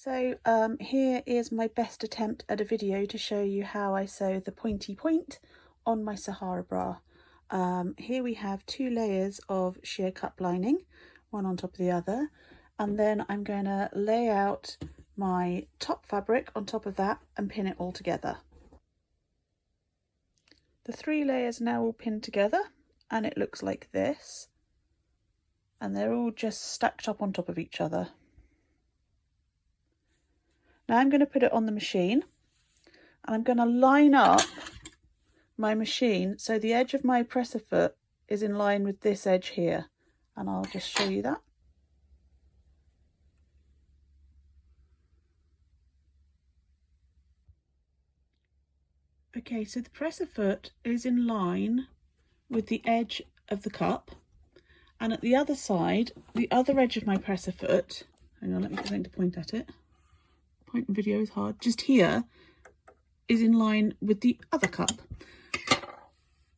So here is my best attempt at a video to show you how I sew the pointy point on my Sahaara bra. Here we have 2 layers of sheer cup lining, one on top of the other, and then I'm going to lay out my top fabric on top of that and pin it all together. The 3 layers now all pinned together and it looks like this, and they're all just stacked up on top of each other. Now I'm going to put it on the machine and I'm going to line up my machine so the edge of my presser foot is in line with this edge here, and I'll just show you that. Okay, so the presser foot is in line with the edge of the cup, and at the other side, the other edge of my presser foot, hang on, let me get something to point at it. Point in video is hard. Just here is in line with the other cup.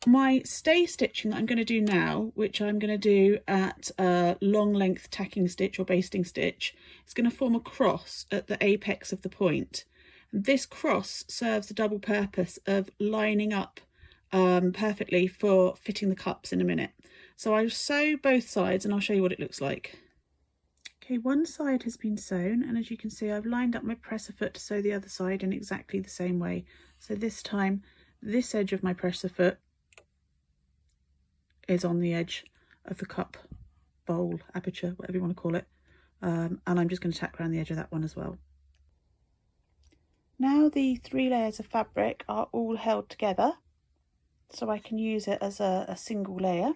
My stay stitching that I'm going to do now, which I'm going to do at a long length tacking stitch or basting stitch, is going to form a cross at the apex of the point. And this cross serves the double purpose of lining up perfectly for fitting the cups in a minute. So I'll sew both sides and I'll show you what it looks like. Okay, one side has been sewn, and as you can see I've lined up my presser foot to sew the other side in exactly the same way. So this time this edge of my presser foot is on the edge of the cup, bowl, aperture, whatever you want to call it, and I'm just going to tack around the edge of that one as well. Now the 3 layers of fabric are all held together, so I can use it as a single layer,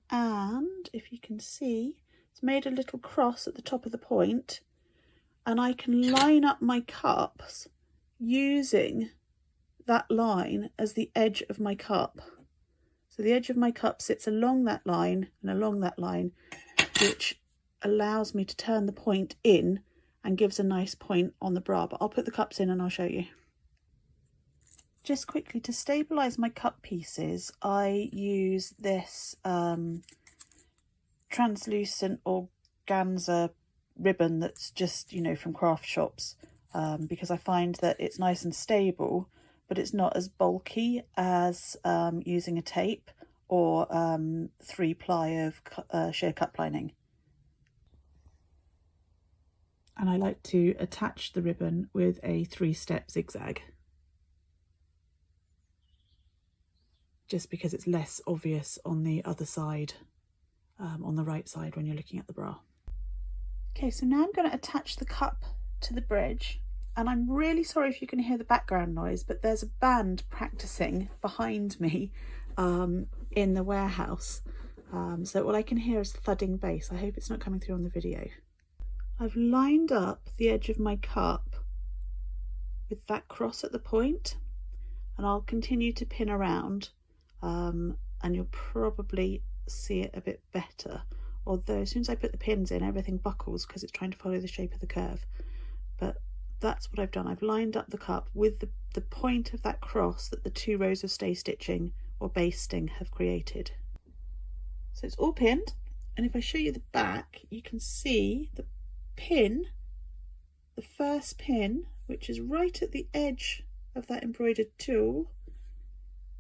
and if you can see, it's made a little cross at the top of the point, and I can line up my cups using that line as the edge of my cup. So the edge of my cup sits along that line and along that line, which allows me to turn the point in and gives a nice point on the bra. But I'll put the cups in and I'll show you. Just quickly, to stabilise my cup pieces, I use this translucent organza ribbon that's just, you know, from craft shops, because I find that it's nice and stable, but it's not as bulky as using a tape or 3-ply of sheer cup lining. And I like to attach the ribbon with a 3-step zigzag, just because it's less obvious on the other side, on the right side when you're looking at the bra. Okay, so now I'm going to attach the cup to the bridge, and I'm really sorry if you can hear the background noise, but there's a band practicing behind me in the warehouse, so all I can hear is thudding bass. I hope it's not coming through on the video. I've lined up the edge of my cup with that cross at the point, and I'll continue to pin around, and you'll probably see it a bit better, although as soon as I put the pins in, everything buckles because it's trying to follow the shape of the curve. But that's what I've done. I've lined up the cup with the point of that cross that the 2 rows of stay stitching or basting have created. So it's all pinned, and if I show you the back, you can see the pin, the first pin, which is right at the edge of that embroidered tulle,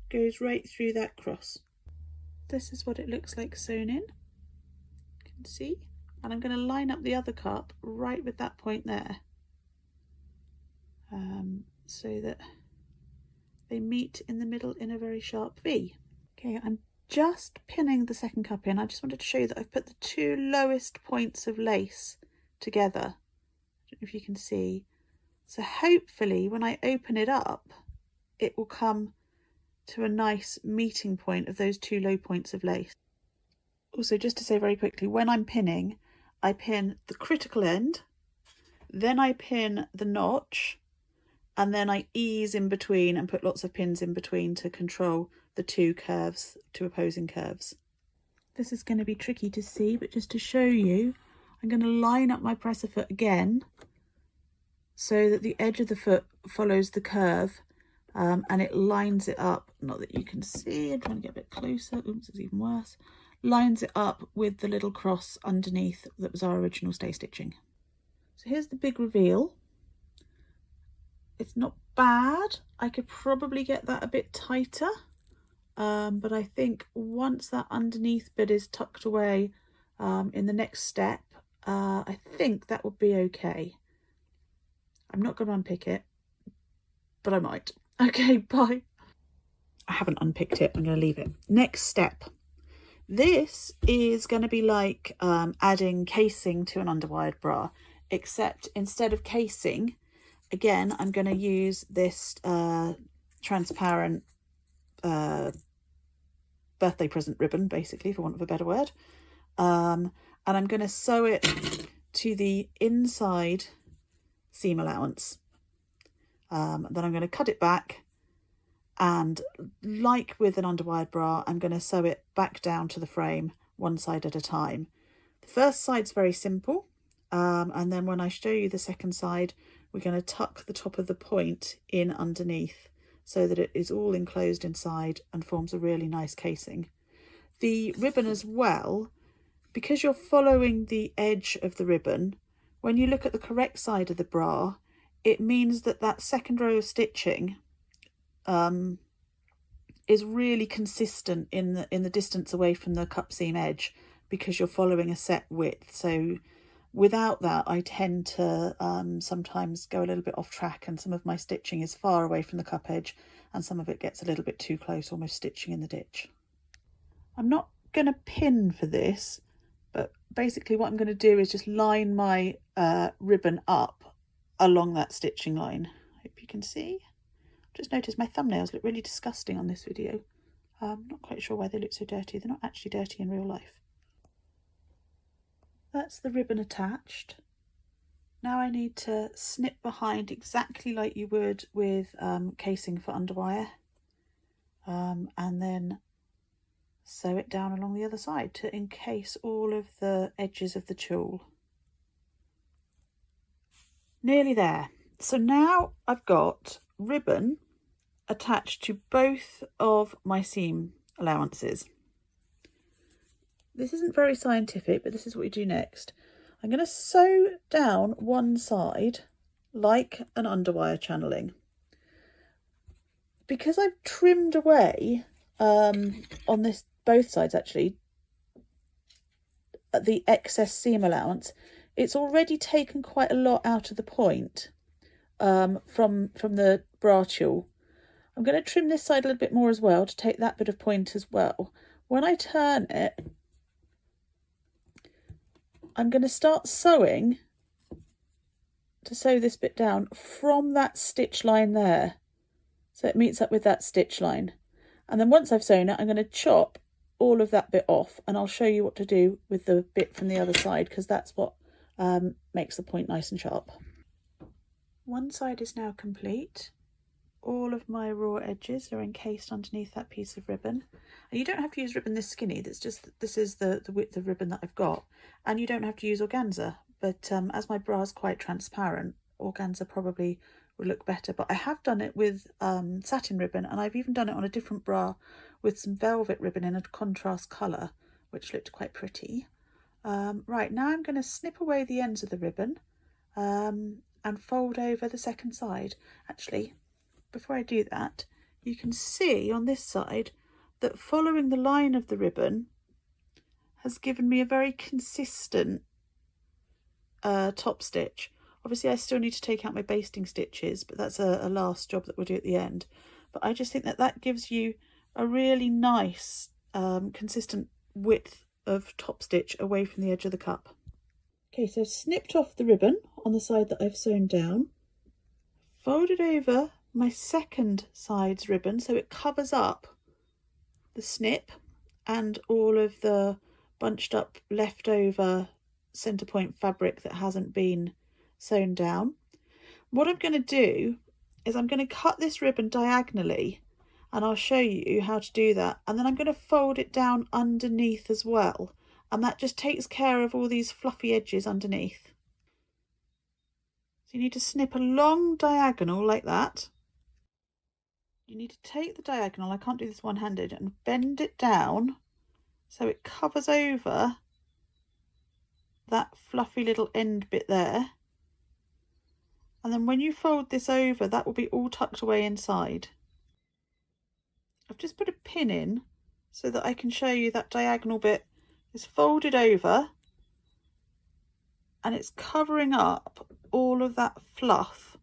goes right through that cross. This is what it looks like sewn in, you can see, and I'm going to line up the other cup right with that point there, so that they meet in the middle in a very sharp V. Okay, I'm just pinning the second cup in. I just wanted to show you that I've put the 2 lowest points of lace together. I don't know if you can see. So hopefully when I open it up, it will come to a nice meeting point of those 2 low points of lace. Also, just to say very quickly, when I'm pinning, I pin the critical end, then I pin the notch, and then I ease in between and put lots of pins in between to control the 2 curves, 2 opposing curves. This is going to be tricky to see, but just to show you, I'm going to line up my presser foot again so that the edge of the foot follows the curve, and it lines it up, not that you can see, I'm trying to get a bit closer, oops, it's even worse, lines it up with the little cross underneath that was our original stay stitching. So here's the big reveal. It's not bad. I could probably get that a bit tighter, but I think once that underneath bit is tucked away in the next step, I think that would be okay. I'm not going to unpick it, but I might. Okay, bye. I haven't unpicked it. I'm going to leave it. Next step. This is going to be like adding casing to an underwired bra, except instead of casing, again, I'm going to use this transparent birthday present ribbon, basically, for want of a better word. And I'm going to sew it to the inside seam allowance. Then I'm going to cut it back, and like with an underwired bra, I'm going to sew it back down to the frame one side at a time. The first side's very simple, and then when I show you the second side, we're going to tuck the top of the point in underneath so that it is all enclosed inside and forms a really nice casing. The ribbon as well, because you're following the edge of the ribbon, when you look at the correct side of the bra, it means that that second row of stitching is really consistent in the distance away from the cup seam edge, because you're following a set width. So without that, I tend to sometimes go a little bit off track, and some of my stitching is far away from the cup edge and some of it gets a little bit too close, almost stitching in the ditch. I'm not going to pin for this, but basically what I'm going to do is just line my ribbon up along that stitching line. Hope you can see. Just noticed my thumbnails look really disgusting on this video. I'm not quite sure why they look so dirty. They're not actually dirty in real life. That's the ribbon attached. Now I need to snip behind exactly like you would with casing for underwire, and then sew it down along the other side to encase all of the edges of the tulle. Nearly there. So now I've got ribbon attached to both of my seam allowances. This isn't very scientific, but this is what we do next. I'm going to sew down one side like an underwire channeling. Because I've trimmed away on this, both sides actually, the excess seam allowance, it's already taken quite a lot out of the point from the bra tulle. I'm going to trim this side a little bit more as well to take that bit of point as well. When I turn it, I'm going to start sewing to sew this bit down from that stitch line there, so it meets up with that stitch line. And then once I've sewn it, I'm going to chop all of that bit off, and I'll show you what to do with the bit from the other side, because that's what makes the point nice and sharp. One side is now complete. All of my raw edges are encased underneath that piece of ribbon. And you don't have to use ribbon this skinny, that's just, this is the width of ribbon that I've got. And you don't have to use organza, but as my bra is quite transparent, organza probably would look better. But I have done it with satin ribbon, and I've even done it on a different bra with some velvet ribbon in a contrast colour, which looked quite pretty. Right, now I'm going to snip away the ends of the ribbon and fold over the second side. Actually, before I do that, you can see on this side that following the line of the ribbon has given me a very consistent top stitch. Obviously I still need to take out my basting stitches, but that's a last job that we'll do at the end. But I just think that that gives you a really nice consistent width of top stitch away from the edge of the cup. Okay, so I've snipped off the ribbon on the side that I've sewn down, folded over my second side's ribbon so it covers up the snip and all of the bunched up leftover centre point fabric that hasn't been sewn down. What I'm going to do is I'm going to cut this ribbon diagonally, and I'll show you how to do that, and then I'm going to fold it down underneath as well, and that just takes care of all these fluffy edges underneath. So you need to snip a long diagonal like that. You need to take the diagonal, I can't do this one-handed, and bend it down so it covers over that fluffy little end bit there, And then when you fold this over, that will be all tucked away inside. I've just put a pin in so that I can show you that diagonal bit is folded over and it's covering up all of that fluff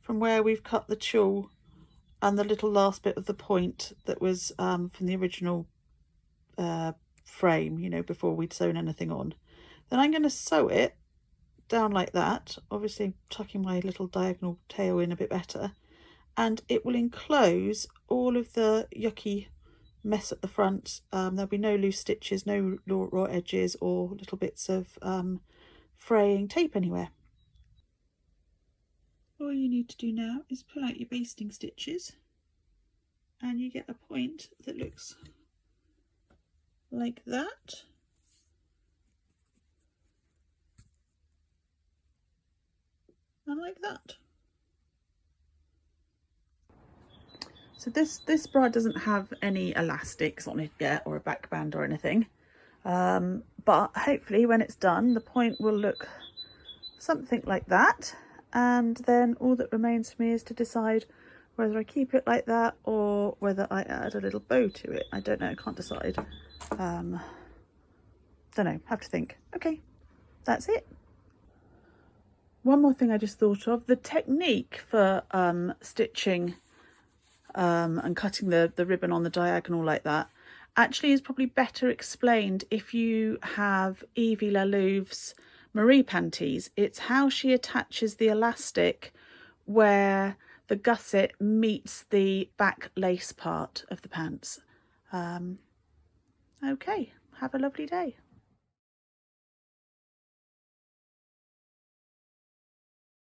from where we've cut the tulle and the little last bit of the point that was from the original frame, you know, before we'd sewn anything on. Then I'm going to sew it down like that, obviously tucking my little diagonal tail in a bit better, and it will enclose all of the yucky mess at the front. There'll be no loose stitches, no raw edges or little bits of fraying tape anywhere. All you need to do now is pull out your basting stitches and you get a point that looks like that. And like that. So this bra doesn't have any elastics on it yet or a back band or anything, but hopefully when it's done the point will look something like that, and then all that remains for me is to decide whether I keep it like that or whether I add a little bow to it. I don't know, I can't decide. Don't know, have to think. Okay, that's it. One more thing I just thought of, the technique for stitching and cutting the ribbon on the diagonal like that actually is probably better explained if you have Evie Lalouve's Marie panties. It's how she attaches the elastic where the gusset meets the back lace part of the pants. Okay, have a lovely day.